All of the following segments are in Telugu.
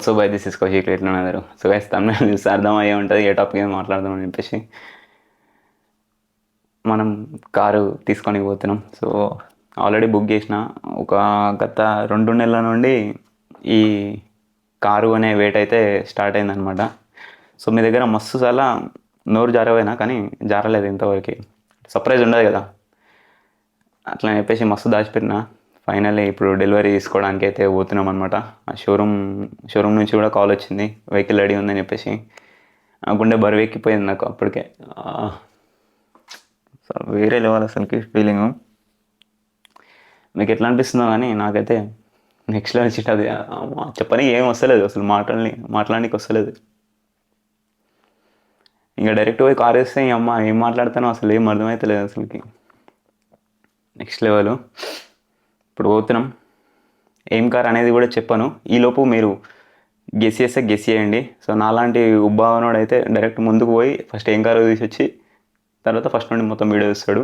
So by this is Kaushik ఎట్లా ఉన్నారు. సో గైస్ తమిళ చూస్తే అర్థమయ్యే ఉంటుంది ఏ టాపిక్ ఏం మాట్లాడదామని చెప్పేసి మనం కారు తీసుకొని పోతున్నాం. సో ఆల్రెడీ బుక్ చేసిన ఒక గత 2 నెలల నుండి ఈ కారు అనే వెయిట్ అయితే స్టార్ట్ అయిందనమాట. సో మీ దగ్గర మస్తు చాలా నోరు జారపోయినా కానీ జారలేదు ఇంతవరకు. సర్ప్రైజ్ ఉండదు కదా అట్లా చెప్పేసి మస్తు దాచిపెట్టిన. ఫైనల్లీ ఇప్పుడు డెలివరీ తీసుకోవడానికి అయితే పోతున్నాం అనమాట. ఆ షోరూమ్ నుంచి కూడా కాల్ వచ్చింది, వెహికల్ రెడీ ఉందని చెప్పేసి. ఆ గుండె బరువు ఎక్కిపోయింది నాకు అప్పటికే. సో వేరే లెవెల్ అసలుకి ఫీలింగు. మీకు ఎట్లా అనిపిస్తుందో కానీ నాకైతే నెక్స్ట్ లెవెల్ చిట్ అది. చెప్పని ఏం వస్తలేదు అసలు, మాట్లాడడానికి వస్తలేదు. ఇంకా డైరెక్ట్ పోయి కార్ వేస్తే అమ్మ ఏం మాట్లాడతానో అసలు ఏం అర్థమవుతలేదు అసలుకి. Next level. ఇప్పుడు పోతున్నాం. ఏం కార్ అనేది కూడా చెప్పాను, ఈలోపు మీరు గెస్ చేస్తే గెస్ చేయండి. సో నాలాంటి ఉబ్బావనోడు అయితే డైరెక్ట్ ముందుకు పోయి ఫస్ట్ ఏం కారు తీసి తర్వాత ఫస్ట్ నుండి మొత్తం వీడియో చూస్తాడు.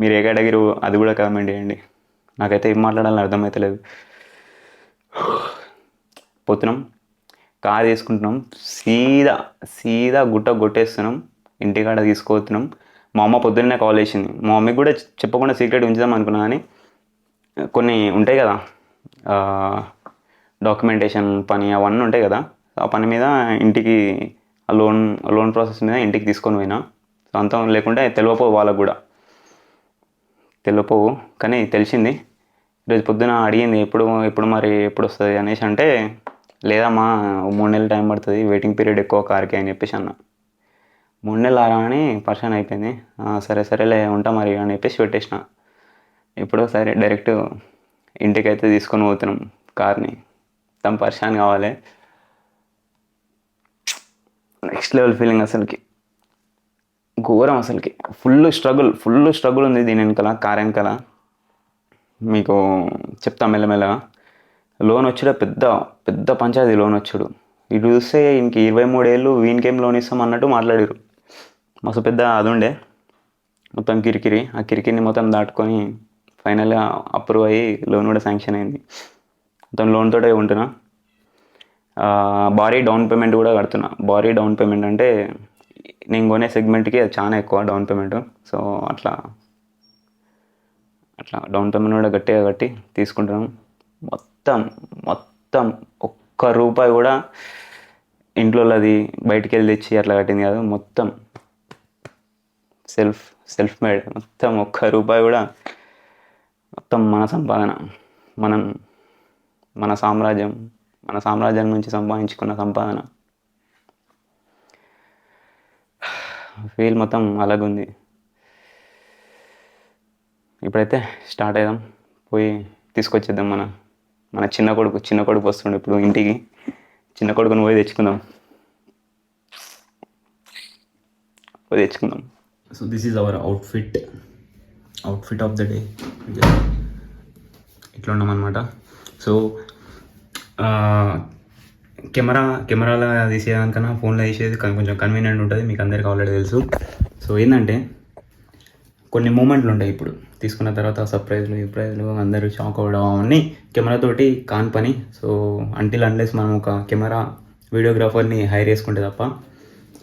మీరు ఏ కేటగిరీ అది కూడా కామెంట్ చేయండి. నాకైతే ఏం మాట్లాడాలని అర్థమవుతలేదు. పోతున్నాం, కార్ తీసుకుంటున్నాం, సీదా గుట్ట కొట్టేస్తున్నాం, ఇంటికాడ తీసుకుపోతున్నాం. మా అమ్మ పొద్దున్నే కాల్ చేసింది. మా మమ్మీకి కూడా చెప్పకుండా సీక్రెట్ ఉంచుదాం అనుకున్నా కానీ కొన్ని ఉంటాయి కదా డాక్యుమెంటేషన్ పని అవన్నీ ఉంటాయి కదా, ఆ పని మీద ఇంటికి లోన్ ప్రాసెస్ మీద ఇంటికి తీసుకొని పోయినా. సో అంతా లేకుంటే తెలియపోవు, వాళ్ళకు కూడా తెలియపోవు. కానీ తెలిసింది. ఈరోజు పొద్దున అడిగింది ఎప్పుడు మరి ఎప్పుడు వస్తుంది అనేసి. అంటే లేదమ్మా 3 నెలలు టైం పడుతుంది, వెయిటింగ్ పీరియడ్ ఎక్కువ కార్కి అని చెప్పేసి అన్న. 3 నెలలు ఆరా అని పర్సన్ అయిపోయింది. సరేలే ఉంటా మరి అని చెప్పేసి పెట్టేసిన. ఇప్పుడు సరే డైరెక్ట్ ఇంటికైతే తీసుకొని పోతున్నాం కార్ని. తమ పర్షాన్ కావాలి. నెక్స్ట్ లెవెల్ ఫీలింగ్ అసలుకి, ఘోరం అసలుకి. ఫుల్ స్ట్రగుల్ ఉంది దీని వెనకాల, కార్ వెనకాల. మీకు చెప్తా మెల్లమెల్లగా. లోన్ వచ్చాడు, పెద్ద పంచాయతీ లోన్ వచ్చాడు. ఇటు చూస్తే ఇంక 23 ఏళ్ళు వీనికేం లోన్ ఇస్తాం అన్నట్టు మాట్లాడారు. మస్తు పెద్ద అది ఉండే మొత్తం కిరికిరి. ఆ కిరికిరిని మొత్తం దాటుకొని ఫైనల్గా అప్రూవ్ అయ్యి లోన్ కూడా శాంక్షన్ అయింది. మొత్తం లోన్తో ఉంటున్నా. భారీ డౌన్ పేమెంట్ కూడా కడుతున్నా. భారీ డౌన్ పేమెంట్ అంటే నేను కొనే సెగ్మెంట్కి అది చాలా ఎక్కువ డౌన్ పేమెంట్. సో అట్లా డౌన్ పేమెంట్ కూడా గట్టిగా కట్టి తీసుకుంటున్నాం. మొత్తం ఒక్క రూపాయి కూడా ఇంట్లో అది బయటికి వెళ్ళి తెచ్చి అట్లా కట్టింది కాదు. మొత్తం సెల్ఫ్ మేడ్. మొత్తం ఒక్క రూపాయి కూడా, మొత్తం మన సంపాదన, మన సామ్రాజ్యం నుంచి సంపాదించుకున్న సంపాదన. ఫీల్ మొత్తం అలాగుంది. ఇప్పుడైతే స్టార్ట్ అయ్యాం, పోయి తీసుకొచ్చేద్దాం. మన చిన్న కొడుకు వస్తుండే ఇప్పుడు ఇంటికి. చిన్న కొడుకుని పోయి తెచ్చుకుందాం. So this is our outfit of the day. ఇట్లా ఉన్నామన్నమాట. సో కెమెరాలో తీసేదానికన్నా ఫోన్లో తీసేది కొంచెం కన్వీనియంట్ ఉంటుంది, మీకు అందరికీ ఆల్రెడీ తెలుసు. సో ఏంటంటే కొన్ని మూమెంట్లు ఉంటాయి ఇప్పుడు తీసుకున్న తర్వాత, సర్ప్రైజ్లు అందరూ షాక్ అవ్వడం అవన్నీ కెమెరాతోటి కాని పని. సో అన్లెస్ మనం ఒక కెమెరా వీడియోగ్రాఫర్ని హైర్ చేసుకుంటే తప్ప.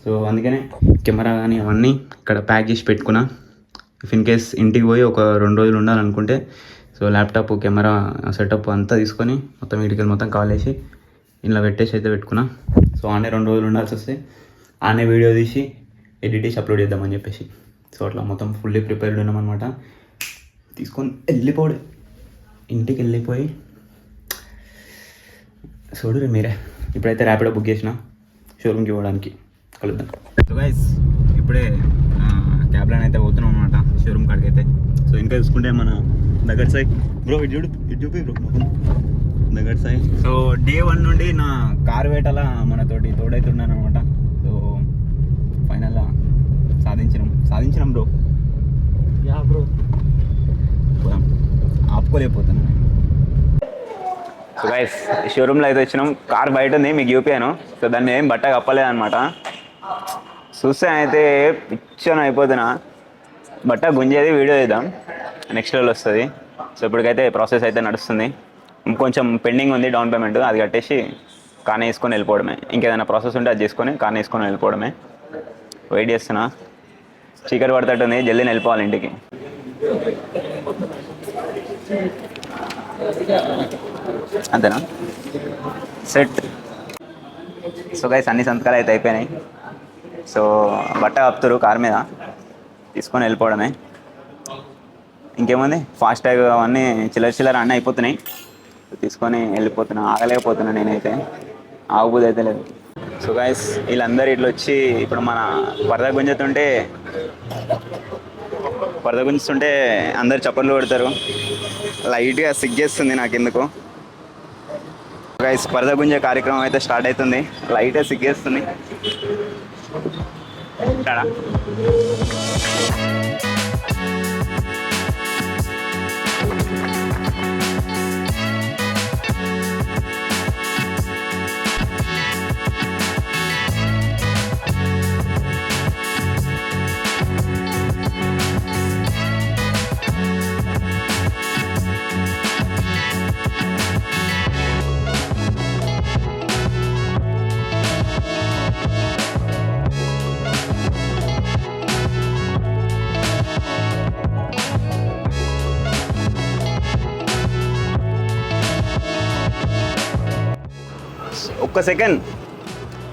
సో అందుకనే కెమెరా కానీ అవన్నీ ఇక్కడ ప్యాక్ చేసి పెట్టుకున్నా. ఇఫ్ ఇన్ కేస్ ఇంటికి పోయి ఒక 2 రోజులు ఉండాలనుకుంటే సో ల్యాప్టాప్ కెమెరా సెటప్ అంతా తీసుకొని మొత్తం వీటికి మొత్తం కాల్ చేసి ఇలా పెట్టేసి అయితే పెట్టుకున్నా. సో ఆనే 2 రోజులు ఉండాల్సి వస్తే ఆనే వీడియో తీసి ఎడిట్ చేసి అప్లోడ్ చేద్దామని చెప్పేసి. సో అట్లా మొత్తం ఫుల్లీ ప్రిపేర్డ్ ఉన్నామన్నమాట. తీసుకొని ఇంటికి వెళ్ళిపోయి చూడు మీరే. ఇప్పుడైతే ర్యాపిడో బుక్ చేసిన షోరూమ్కి పోవడానికి. కలుద్దాం. సో గైస్ ఇప్పుడే క్యాబ్లో అయితే పోతున్నాం అనమాట షోరూమ్ కాడికి అయితే. సో ఇంకా చూసుకుంటే మన దగ్గర సాయి బ్రో, ఇటు చూపి బ్రో దగ్గర సాయి. సో డే 1 నుండి నా కార్ వేటలా మనతోటి తోడైతున్నాను అనమాట. సో ఫైనల్గా సాధించినాం బ్రో. బ్రో ఆపుకోలేకపోతున్నాను. సో గైస్ షోరూమ్లో అయితే వచ్చినాం. కార్ బయట ఉంది, మీకు చూపాను. సో దాన్ని ఏం బట్ట కప్పలేదన్నమాట. చూస్తే అయితే పిచ్చోన్ అయిపోతున్నా. బట్ట గుంజేది వీడియో చేద్దాం, నెక్స్ట్ లెవెల్ వస్తుంది. సో ఇప్పటికైతే ప్రాసెస్ అయితే నడుస్తుంది. ఇంకొంచెం పెండింగ్ ఉంది డౌన్ పేమెంట్, అది కట్టేసి కార్ వేసుకొని వెళ్ళిపోవడమే. ఇంకేదైనా ప్రాసెస్ ఉంటే అది చేసుకొని కార్ వేసుకొని వెళ్ళిపోవడమే. వెయిట్ చేస్తున్నా, చీకటి పడతట్టుంది, జల్దీ వెళ్ళిపోవాలి ఇంటికి. అంతేనా, సెట్. సో గైస్ అన్ని సంతకాలు అయితే అయిపోయినాయి. సో బట్ట కప్తురు కార్ మీద, తీసుకొని వెళ్ళిపోవడమే. ఇంకేముంది, ఫాస్టాగ్ అవన్నీ చిల్లర అన్నీ అయిపోతున్నాయి. తీసుకొని వెళ్ళిపోతున్నా, ఆగలేకపోతున్నా నేనైతే, ఆగుబుద్ధి అయితే లేదు. సో గైస్ వీళ్ళందరూ ఇట్లా వచ్చి ఇప్పుడు మన పరద గుంజుతుంటే అందరు చప్పట్లు కొడతారు. లైట్గా సిగ్గేస్తుంది నాకు ఎందుకు. గైస్ పరద గుంజే కార్యక్రమం అయితే స్టార్ట్ అవుతుంది. లైట్గా సిగ్గేస్తుంది.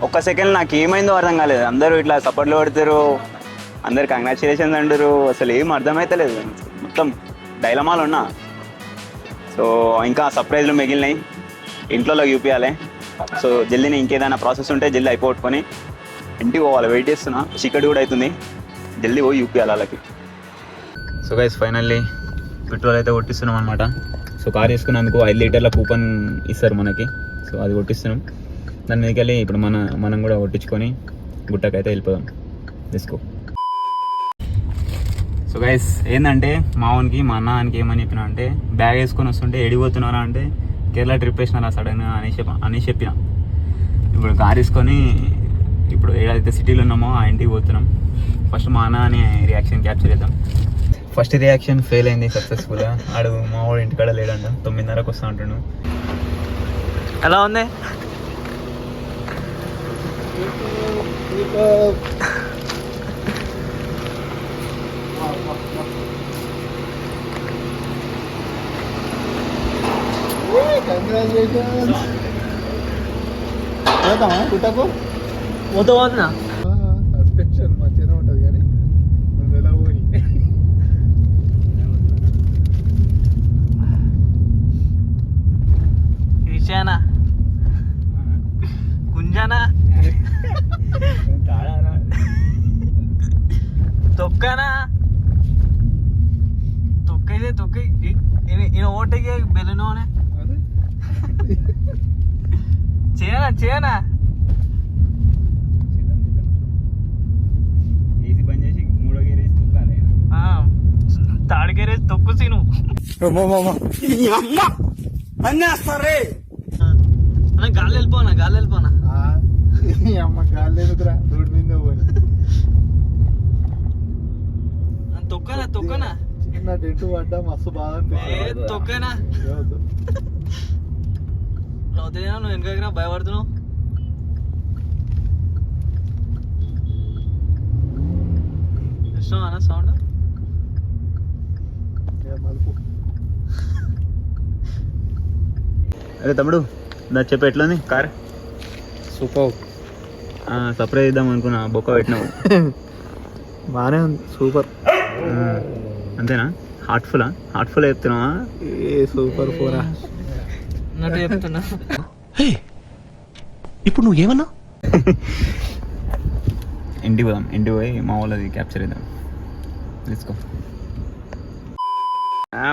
ఒక్క సెకండ్ నాకు ఏమైందో అర్థం కాలేదు. అందరూ ఇట్లా సపోర్ట్లు కొడతారు, అందరు కంగ్రాచులేషన్స్ అంటారు, అసలు ఏం అర్థమవుతలేదు. మొత్తం డైలమాలు ఉన్నా. సో ఇంకా సర్ప్రైజ్లు మిగిలినాయి, ఇంట్లో చూపించాలి. సో జల్దీని ఇంకేదైనా ప్రాసెస్ ఉంటే జల్దీ అయిపోగొట్టుకొని ఇంటికి పోవాలి. వెయిట్ చేస్తున్నా, చీకటి కూడా అవుతుంది, జల్దీ పోయి చూపించాలి వాళ్ళకి. సో గైస్ ఫైనల్లీ పెట్రోల్ అయితే కొట్టిస్తున్నాం అనమాట. సో కార్ వేసుకున్నందుకు 5 లీటర్ల కూపన్ ఇస్తారు మనకి. సో అది కొట్టిస్తున్నాం. దాని మీదకి వెళ్ళి ఇప్పుడు మనం కూడా కొట్టించుకొని గుట్టకైతే వెళ్ళిపోదాం. తీసుకో. సో గైస్ ఏంటంటే మా అన్నకి ఏమని చెప్పినా అంటే, బ్యాగ్ వేసుకొని వస్తుంటే ఎడిపోతున్నారా అంటే కేరళ ట్రిప్ వేసినారా సడన్గా అని చెప్పిన. ఇప్పుడు కార్ వేసుకొని ఇప్పుడు ఏదైతే సిటీలో ఉన్నామో ఆ ఇంటికి పోతున్నాం. ఫస్ట్ మా అన్న అని రియాక్షన్ క్యాప్చర్ చేద్దాం. ఫస్ట్ రియాక్షన్ ఫెయిల్ అయింది సక్సెస్ఫుల్గా. ఆడు మా వాడు ఇంటికాడ లేడంట, 9:30కి వస్తా అంటాడు. ఎలా ఉంది? సస్పెన్షన్ మంచిగా ఉంటుంది కానీ నువ్వు ఎలా పోయి రిషానా గుంజానా తొక్కనా తొక్కైతే తొక్క ఓటకి బెలూనే చేయనా తాడికేరేసి తొక్కు సీను అన్నేస్తారే. గాలి వెళ్ళిపోనా అమ్మ గాలి లేదురా, రోడ్డు మీద పోయి తొక్కనా చిన్న డెంట్ పడ్డా మస్తు బాగా తొక్కనా నువ్వు వెనక భయపడుతున్నావు. ఇష్టం అన్న సౌండ్. అరే తమ్ముడు, నా చెప్పు ఎట్లుంది కార్? సూపర్. సర్ప్రైజ్ ఇద్దాం అనుకున్నా, బొక్క పెట్టినావు. బాగానే ఉంది, సూపర్. అంతేనా? హార్ట్ఫుల్ చెప్తున్నావా? ఏ సూపర్ పోరా అన్నట్టు చెప్తున్నా. ఇప్పుడు నువ్వు ఏమన్నా? ఇంటికి పోయి మా వాళ్ళది క్యాప్చర్ చేద్దాం. తీసుకో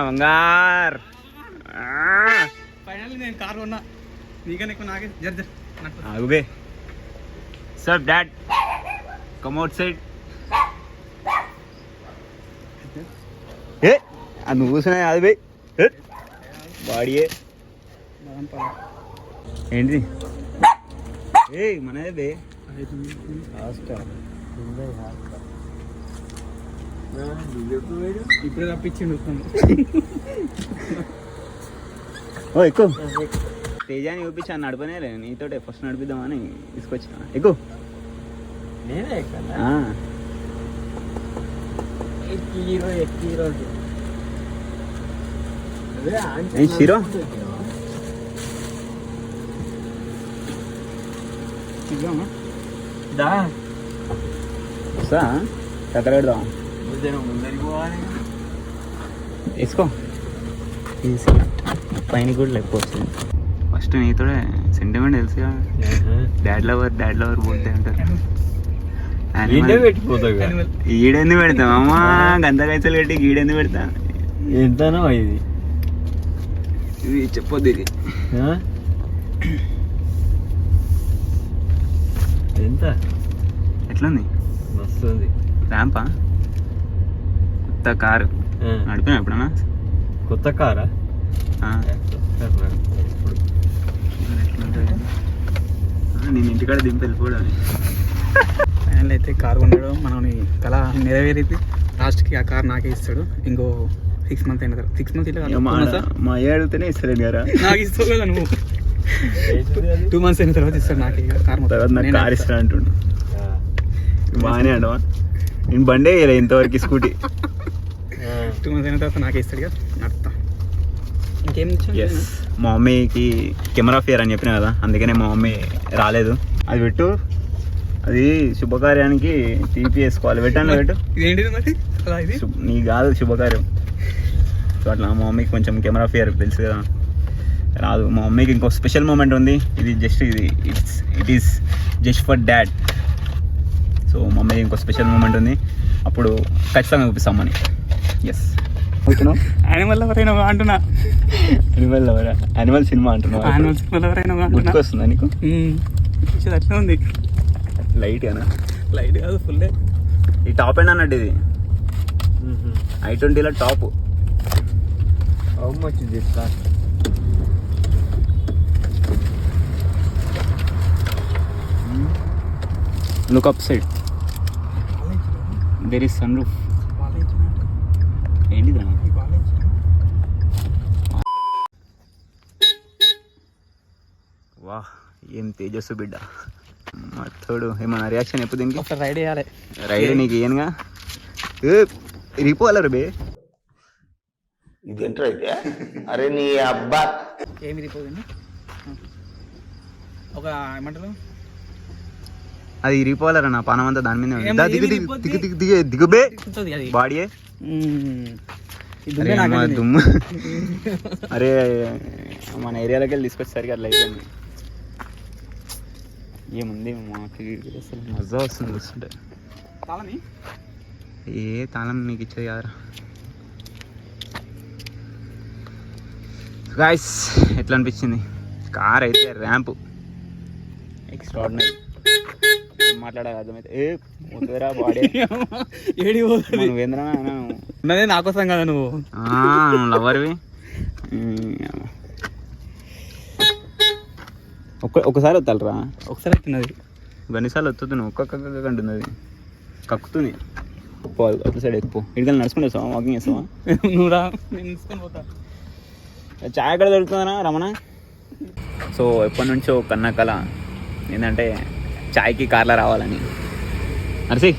బంగార్. ఫైనల్లీ నేను కార్ కొన్నా, నీకన్నా ఎక్కువ నాకే జర్ ఆగుబే. Sir dad come outside. ఏ అది నువ్వు కూర్చున్నా అది బే బాడీయే ఏంటి? ఏ మనదే బే. ఇప్పుడే తప్పించిండు. ఓ ఎక్కువ తేజాని చూపించాను నడపనే లేదు నీతోటే ఫస్ట్ నడిపిద్దామని తీసుకొచ్చిన ఎక్కువ నేనే షీరో వస్తా కథ పెడదాం ముందరికి పోవాలి వేసుకో తీసి పైన కూడా లేకపోతుంది ఫస్ట్ నీతోడే సెంటిమెంట్ తెలుసుగా డాడ్ లవర్ పోతే అంటారు ఈడెందుకు పెడతాం అమ్మా గంత కైసలు పెట్టి ఈడెందుకు పెడతా ఎంతనో ఇది ఇది చెప్పొద్దు ఇది ఎంత ఎట్లుంది మస్తు ఉంది ర్యాంపా కొత్త కారు నడిపినా ఎప్పుడన్నా కొత్త కారా నేను ఇంటికాడ దింపి వెళ్ళిపోవడం ఫైనల్ అయితే కారు కొన్నాడు మనని కళ నెరవేరింది లాస్ట్కి ఆ కార్ నాకే ఇస్తాడు ఇంకో 6 months అయిన తర్వాత 6 months ఇలా మా అడిగితేనే ఇస్తలేదు కదా నాకు ఇస్తావు కదా నువ్వు 2 months అయిన తర్వాత ఇస్తాడు నాకు కార్ తర్వాత నాకు కార్ ఇస్తా అంటుండు బాగానే అంటవా నేను బండే వేయలే ఇంతవరకు స్కూటీ 2 months అయిన తర్వాత నాకే ఇస్తాడు కదా నడుపుతా ఇంకేం ఎస్ మా మమ్మీకి కెమెరా ఫియర్ అని చెప్పిన కదా అందుకనే మా మమ్మీ రాలేదు అది పెట్టు అది శుభకార్యానికి తీపి వేసుకోవాలి పెట్టాను పెట్టు ఇదేంటిది మరి అలా ఇది నీ కాదు శుభకార్యం సో అట్లా మా మమ్మీకి కొంచెం కెమెరా ఫియర్ తెలుసు కదా రాదు మా మమ్మీకి ఇంకో స్పెషల్ మూమెంట్ ఉంది ఇది just it is just for dad so మా మమ్మీకి ఇంకో స్పెషల్ మూమెంట్ ఉంది అప్పుడు ఖచ్చితంగా చూపిస్తాం మని ఎస్ యానిమల్ ఎవరైనా అంటున్నా యానిమల్ సినిమా అంటున్నావు యానిమల్ సినిమాలో ఎవరైనా గుర్తుకొస్తుందా నీకు అట్లా ఉంది లైట్ అనా లైట్ కాదు ఫుల్ ఈ టాప్ ఎండ్ అన్నట్టు ఇది i20లో top how much is this car look up side there is sunroof ఏంటిదా వాహ్ ఏం తేజస్సు బిడ్డ మత్తోడు ఏమన్నా రియాక్షన్ ఎప్పుడు దీనికి ఒక రైడ్ వేయాలి రైడ్ నీకు ఏనుగా రిపోలరు బే ఇది ఎంటర్ అయితే అరే నీ అబ్బా ఏమి రిపోదండి ఒక ఏమంటారు అది రిపోలర్ అన్న పానం అంతా దాని మీద ఉంది. దా, దిగు దిగు దిగు దిగు దిగు దిగు బే అది బాడీయే ఇది అరే అమ్మా, దుమ్ము అరే మన ఏరియాలోకి వెళ్ళి తీసుకొచ్చేసరికి అట్లా అయిపోయింది ఏముంది మాకు అసలు మజా వస్తుంది చూస్తుంటే తాళమి ఏ తాళం నీకు ఇచ్చేది కాదురా గాయస్ ఎట్లా అనిపించింది కార్ అయితే ర్యాంప్ ఎక్స్ట్రాడినరీ మాట్లాడాలి అర్థమైతే ఏ ముద్దురా బాడీ ఏడి నువ్వేంద్రా ఉన్నదే నా కోసం కదా నువ్వు లవర్వి ఒకసారి వస్తాలరా ఒకసారి ఎక్కినది గన్నిసార్లు వస్తుంది నువ్వు ఒక్కొక్క అంటుంది అది కక్కుతుంది ఒక సైడ్ ఎక్కువ ఇడికి నడుచుకుంటే వస్తావా వాకింగ్ చేస్తావా నువ్వు రా నేను తీసుకొని పోతా చాయ్ ఎక్కడ దొరుకుతుందనా రమణ సో ఎప్పటి నుంచో కన్న కళ ఏంటంటే చాయ్కి కార్లో రావాలని నర్సి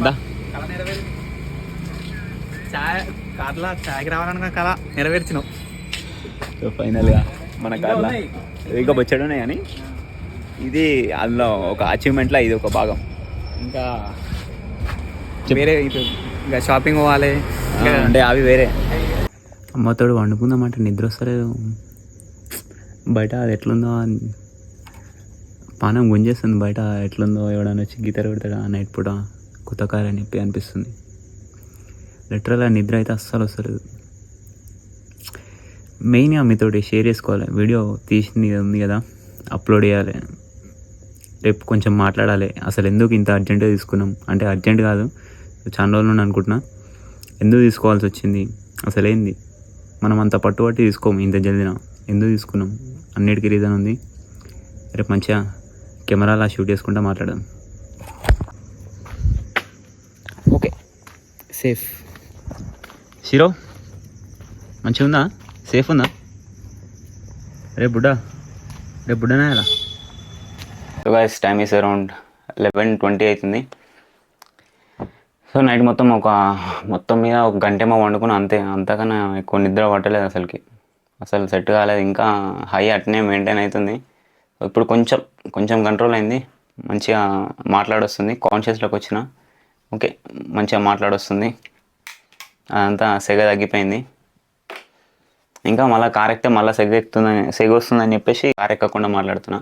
దా కళ నెరవేరు కార్లా చాయ్కి రావాలన్న కళ నెరవేర్చినావు సో ఫైనల్గా మన కార్లో ఇంకా బొచ్చాడు ఉన్నాయి కానీ ఇది అందులో ఒక అచీవ్మెంట్లో ఇది ఒక భాగం ఇంకా వేరే ఇంకా షాపింగ్ పోవాలి అంటే అవి వేరే అమ్మతోడు వండుకుందామంటే నిద్ర వస్తలేదు బయట అది ఎట్లుందో పానం గుంజేస్తుంది బయట ఎట్లుందో ఎవడన్నా వచ్చి గీతలు పెడతాడా నైట్ పూట కొత్త కార్ అని చెప్పి అనిపిస్తుంది లిటరల్గా నిద్ర అయితే అస్సలు వస్తలేదు మెయిన్గా మీతోటి షేర్ చేసుకోవాలి వీడియో తీసింది ఉంది కదా అప్లోడ్ చేయాలి రేపు కొంచెం మాట్లాడాలి అసలు ఎందుకు ఇంత అర్జెంటుగా తీసుకున్నాం అంటే అర్జెంట్ కాదు చాలా రోజులు నుండి అనుకుంటున్నా ఎందుకు తీసుకోవాల్సి వచ్చింది అసలు ఏంది మనం అంత పట్టుబట్టి తీసుకోము ఇంత జల్దిన ఎందుకు తీసుకున్నాం అన్నిటికీ రీజన్ ఉంది రేపు మంచిగా కెమెరాలా షూట్ చేసుకుంటా మాట్లాడదాం ఓకే సేఫ్ షీరో మంచిగా ఉందా సేఫ్ ఉందా రే బుడ్డా రేపు బుడ్డనే అలా. So guys time is around 11:20 అవుతుంది. సో నైట్ మొత్తం మీద ఒక గంటేమో వండుకుని అంతే, అంతకన్నా ఎక్కువ నిద్ర పట్టలేదు అసలు సెట్ కాలేదు. ఇంకా హై అట్నే మెయింటైన్ అవుతుంది. ఇప్పుడు కొంచెం కంట్రోల్ అయింది, మంచిగా మాట్లాడొస్తుంది, కాన్షియస్లోకి వచ్చిన ఓకే మంచిగా మాట్లాడొస్తుంది, అదంతా సెగ తగ్గిపోయింది. ఇంకా మళ్ళీ కార్ ఎక్కితే మళ్ళీ సెగ వస్తుందని చెప్పేసి కార్ ఎక్కకుండా మాట్లాడుతున్నా.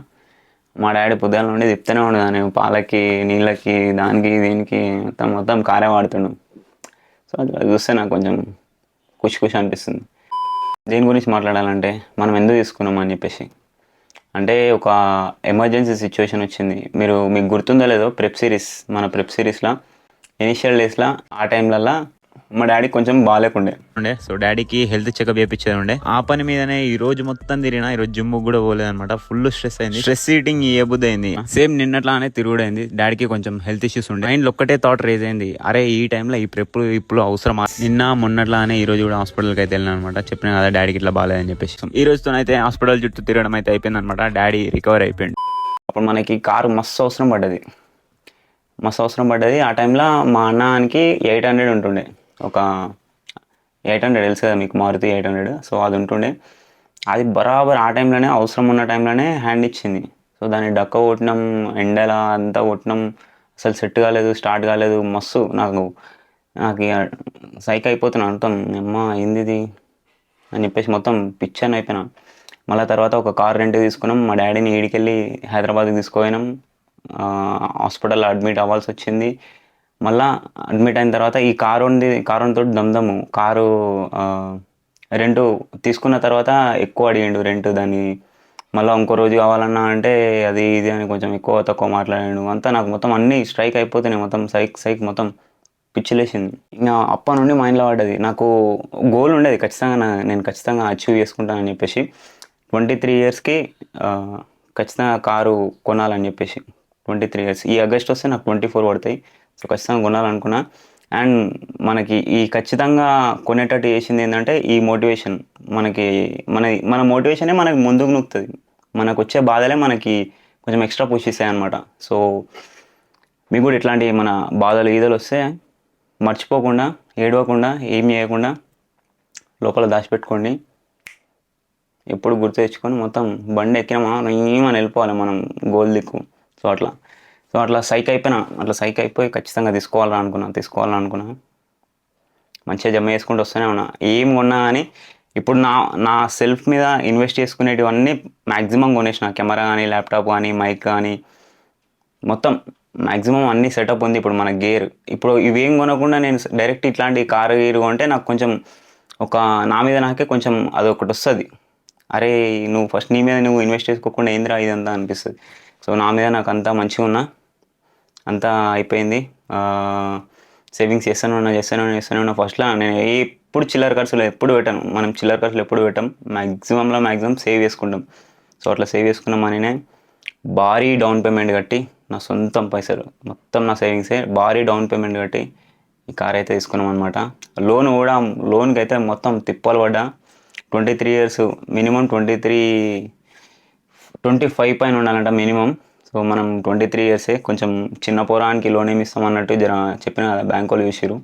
మా డాడీ పొద్దున్న నుండి తిప్పుతూనే ఉండదు, నేను పాలకి నీళ్ళకి దానికి దీనికి మొత్తం కారే వాడుతున్నాను. సో అది చూస్తే నాకు కొంచెం ఖుషి అనిపిస్తుంది. దేని గురించి మాట్లాడాలంటే మనం ఎందుకు తీసుకున్నాం అని చెప్పేసి, అంటే ఒక ఎమర్జెన్సీ సిచ్యువేషన్ వచ్చింది. మీకు గుర్తుందో లేదో మన ప్రెప్ సిరీస్లో ఇనిషియల్ డేస్లో ఆ టైంలల్లో మా డాడీ కొంచెం బాగాలేకుండే. సో డాడీకి హెల్త్ చెకప్ చేయించేది ఉండే. ఆ పని మీదనే ఈ రోజు మొత్తం తిరిగినా, ఈ రోజు జిమ్ కూడా పోలేదు అనమాట. ఫుల్ స్ట్రెస్ అయింది, స్ట్రెస్ ఈటింగ్ ఏ బుద్ధి అయింది. సేమ్ నిన్నట్లానే తిరుగుడైంది. డాడీకి కొంచెం హెల్త్ ఇష్యూస్ ఉండే. మైండ్లో ఒక్కటే థాట్ రేజ్ అయింది, అరే ఈ టైంలో ఈ ఇప్పుడు అవసరమా. నిన్న మొన్నట్లానే ఈ రోజు కూడా హాస్పిటల్కి అయితే వెళ్ళిన అనమాట. చెప్పిన కదా డాడీకి ఇట్లా బాగాలేదని చెప్పేసి. ఈ రోజుతోనైతే హాస్పిటల్ చుట్టూ తిరగడం అయితే అయిపోయింది అనమాట. డాడీ రికవర్ అయిపోయింది. అప్పుడు మనకి కారు మస్తు అవసరం పడ్డది. ఆ టైంలో మా అన్నానికి 800 ఉంటుండే, ఒక 800 తెలుసు కదా మీకు, మారుతి 800. సో అది ఉంటుండే, అది బరాబర్ ఆ టైంలోనే అవసరం ఉన్న టైంలోనే హ్యాండ్ ఇచ్చింది. సో దాన్ని డక్క కొట్టినాం, ఎండలా అంతా కొట్టినాం, అసలు సెట్ కాలేదు, స్టార్ట్ కాలేదు. మస్తు నాకు ఇక సైక్ అయిపోతున్నాను, అంటాం అమ్మ ఏంది ఇది అని చెప్పేసి మొత్తం పిచ్చని అయిపోయినా. మళ్ళీ తర్వాత ఒక కార్ రెంట్ తీసుకున్నాం, మా డాడీని ఈడికెళ్ళి హైదరాబాద్కి తీసుకుపోయినాం. హాస్పిటల్లో అడ్మిట్ అవ్వాల్సి వచ్చింది. మళ్ళీ అడ్మిట్ అయిన తర్వాత ఈ కారుతో దమ్దము కారు రెంట్ తీసుకున్న తర్వాత ఎక్కువ అడిగిండు రెంట్. దాన్ని మళ్ళీ ఇంకో రోజు కావాలన్నా అంటే అది ఇది అని కొంచెం ఎక్కువ తక్కువ మాట్లాడాడు. అంతా నాకు మొత్తం అన్నీ స్ట్రైక్ అయిపోతున్నాయి, మొత్తం సైక్ మొత్తం పిచ్చిలేసింది. ఇంకా అప్పటి నుండి మైండ్లో పడ్డది, నాకు గోల్ ఉండేది నేను ఖచ్చితంగా అచీవ్ చేసుకుంటానని చెప్పేసి. 23 ఇయర్స్కి ఖచ్చితంగా కారు కొనాలని చెప్పేసి. 23 ఇయర్స్, ఈ ఆగస్ట్ వస్తే నాకు 24 పడతాయి. సో ఖచ్చితంగా కొనాలనుకున్నా. అండ్ మనకి ఈ ఖచ్చితంగా కొనేటట్టు చేసింది ఏంటంటే ఈ మోటివేషన్. మన మోటివేషనే మనకి ముందుకు నొక్కుతుంది. మనకు వచ్చే బాధలే మనకి కొంచెం ఎక్స్ట్రా పుష్ ఇస్తాయి అనమాట. సో మీకు కూడా ఇట్లాంటి మన బాధలు ఈదలు వస్తే మర్చిపోకుండా, ఏడవకుండా, ఏం చేయకుండా లోపల దాచిపెట్టుకోండి. ఎప్పుడు గుర్తు తెచ్చుకొని మొత్తం బండి ఎక్కినామా ఏమని వెళ్ళిపోవాలి మనం గోల్ దిక్కు. సో అట్లా సైక్ అయిపోయి ఖచ్చితంగా తీసుకోవాలనుకున్నా. మంచిగా జమ చేసుకుంటూ వస్తూనే ఉన్నా. ఏం కొన్నా కానీ ఇప్పుడు నా సెల్ఫ్ మీద ఇన్వెస్ట్ చేసుకునేటివన్నీ మ్యాక్సిమం కొనేసిన. కెమెరా కానీ, ల్యాప్టాప్ కానీ, మైక్ కానీ మొత్తం మ్యాక్సిమం అన్నీ సెటప్ ఉంది. ఇప్పుడు మన గేర్, ఇప్పుడు ఇవేం కొనకుండా నేను డైరెక్ట్ ఇట్లాంటి కారు గీరు కొంటే నాకు కొంచెం నా మీద నాకే కొంచెం అదొకటి వస్తుంది, అరే నువ్వు ఫస్ట్ నీ మీద నువ్వు ఇన్వెస్ట్ చేసుకోకుండా ఏందిరా ఇదంతా అనిపిస్తుంది. సో నా మీద నాకు అంతా మంచిగా ఉన్నా, అంతా అయిపోయింది. సేవింగ్స్ చేస్తూనే ఉన్నా. ఫస్ట్లో నేను ఎప్పుడు చిల్లర ఖర్చులు ఎప్పుడు పెట్టాను. మనం చిల్లర ఖర్చులు ఎప్పుడు పెట్టాం, మ్యాక్సిమం సేవ్ చేసుకుంటాం. సో అట్లా సేవ్ చేసుకున్న మనీనే భారీ డౌన్ పేమెంట్ కట్టి, నా సొంతం పైసలు మొత్తం నా సేవింగ్సే భారీ డౌన్ పేమెంట్ కట్టి ఈ కార్ అయితే తీసుకున్నాం అనమాట. లోన్కి అయితే మొత్తం తిప్పలు పడ్డా. 23 ఇయర్స్ మినిమం 25 పైన ఉండాలంట మినిమం. సో మనం 23 ఇయర్సే, కొంచెం చిన్న పోరానికి లోన్ ఏమి ఇస్తాం అన్నట్టు చెప్పిన కదా, బ్యాంక్ వాళ్ళు చూసిరు.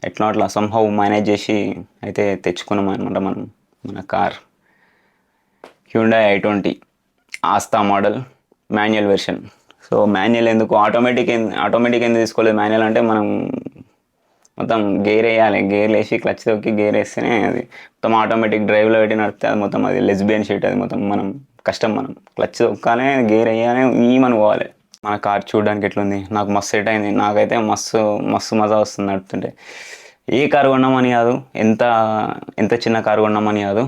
ఎట్లా అట్లా సంహౌ మేనేజ్ చేసి అయితే తెచ్చుకున్నాం అనమాట మన car. Hyundai i20 Asta model, manual version. So manual ఎందుకు, ఆటోమేటిక్ ఎందుకు తీసుకోలేదు. మాన్యువల్ అంటే మనం మొత్తం గేర్ వేయాలి, గేర్ వేసి క్లచ్ తొక్కి గేర్ వేస్తేనే అది మొత్తం ఆటోమేటిక్ డ్రైవ్లో పెట్టి నడిపితే అది మొత్తం అది లెస్బియన్ షీట్. అది మొత్తం మనం క్లచ్ తొక్కాలి, గేర్ వేయాలి, ఈమని పోవాలి. మన కార్ చూడడానికి ఎట్లుంది, నాకు మస్తు సెట్ అయింది. నాకైతే మస్తు మజా వస్తుంది నడుపుతుంటే. ఏ కారు కొన్నామని కాదు, ఎంత చిన్న కారు కొన్నామని కాదు,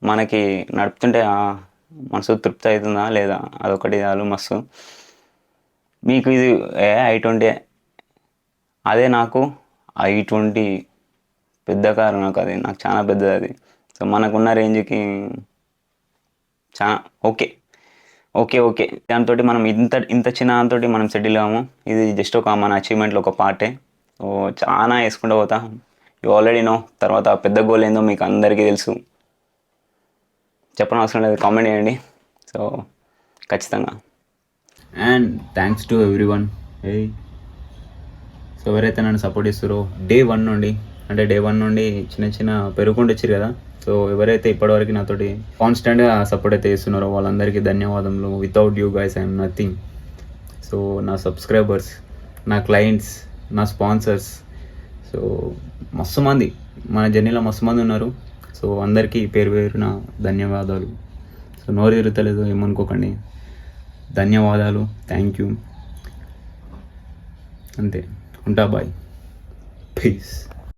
మనకి నడుపుతుంటే మనసు తృప్తి అవుతుందా లేదా అదొకటి చాలు మస్తు. మీకు ఇది i20, అదే నాకు i20 పెద్ద కారు. నాకు చాలా పెద్దది అది. సో మనకున్న రేంజ్కి చాలా ఓకే. దాంతో మనం ఇంత చిన్న దాంతో మనం సెటిల్ కాము. ఇది జస్ట్ మన అచీవ్మెంట్లో ఒక పార్టే. సో చాలా వేసుకుంటూ పోతా. You already know. తర్వాత పెద్ద గోల్ ఏందో మీకు అందరికీ తెలుసు, చెప్పనవసరం లేదు, కామెంట్ చేయండి. సో ఖచ్చితంగా. And thanks to every one. So ఎవరైతే నన్ను సపోర్ట్ చేస్తారో డే 1 నుండి చిన్న చిన్న పెరుగుకుంటూ వచ్చారు కదా. సో ఎవరైతే ఇప్పటివరకు నాతోటి కాన్స్టెంట్గా సపోర్ట్ అయితే చేస్తున్నారో వాళ్ళందరికీ ధన్యవాదములు. Without you guys I'm nothing. So నా సబ్స్క్రైబర్స్, నా క్లయింట్స్, నా స్పాన్సర్స్, సో మస్తు మంది మన జర్నీలో మస్తు మంది ఉన్నారు. సో అందరికీ పేరు పేరున ధన్యవాదాలు. సో నోరు తిరుగుతలేదు ఏమనుకోకండి. ధన్యవాదాలు, థ్యాంక్ యూ. అంతే, ఉంటా, బాయ్, పీస్.